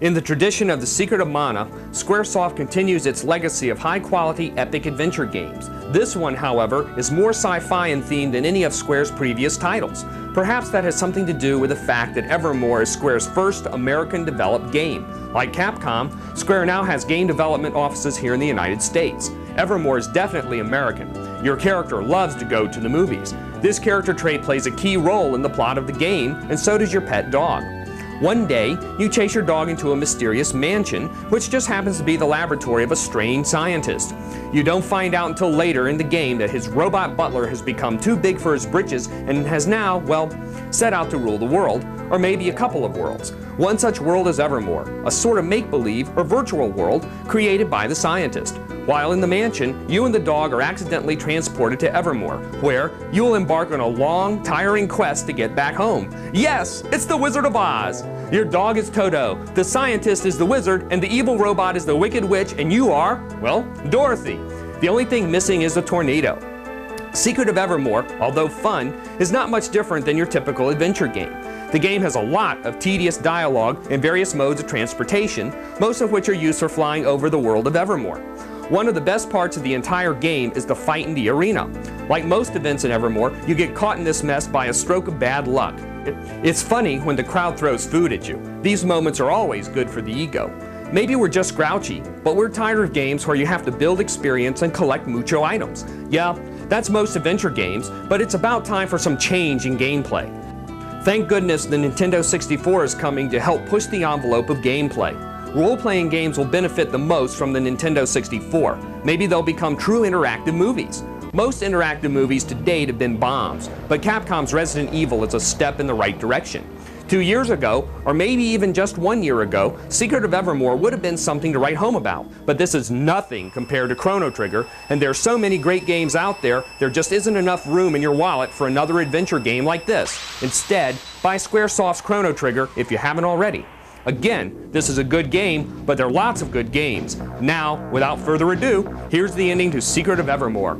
In the tradition of The Secret of Mana, Squaresoft continues its legacy of high-quality epic adventure games. This one, however, is more sci-fi in theme than any of Square's previous titles. Perhaps that has something to do with the fact that Evermore is Square's first American-developed game. Like Capcom, Square now has game development offices here in the United States. Evermore is definitely American. Your character loves to go to the movies. This character trait plays a key role in the plot of the game, and so does your pet dog. One day, you chase your dog into a mysterious mansion, which just happens to be the laboratory of a strange scientist. You don't find out until later in the game that his robot butler has become too big for his britches and has now, well, set out to rule the world, or maybe a couple of worlds. One such world is Evermore, a sort of make-believe or virtual world created by the scientist. While in the mansion, you and the dog are accidentally transported to Evermore, where you will embark on a long, tiring quest to get back home. Yes, it's the Wizard of Oz! Your dog is Toto, the scientist is the wizard, and the evil robot is the Wicked Witch, and you are, well, Dorothy. The only thing missing is a tornado. Secret of Evermore, although fun, is not much different than your typical adventure game. The game has a lot of tedious dialogue and various modes of transportation, most of which are used for flying over the world of Evermore. One of the best parts of the entire game is the fight in the arena. Like most events in Evermore, you get caught in this mess by a stroke of bad luck. It's funny when the crowd throws food at you. These moments are always good for the ego. Maybe we're just grouchy, but we're tired of games where you have to build experience and collect mucho items. Yeah, that's most adventure games, but it's about time for some change in gameplay. Thank goodness the Nintendo 64 is coming to help push the envelope of gameplay. Role-playing games will benefit the most from the Nintendo 64. Maybe they'll become true interactive movies. Most interactive movies to date have been bombs, but Capcom's Resident Evil is a step in the right direction. 2 years ago, or maybe even just 1 year ago, Secret of Evermore would have been something to write home about. But this is nothing compared to Chrono Trigger, and there are so many great games out there, there just isn't enough room in your wallet for another adventure game like this. Instead, buy Squaresoft's Chrono Trigger if you haven't already. Again, this is a good game, but there are lots of good games. Now, without further ado, here's the ending to Secret of Evermore.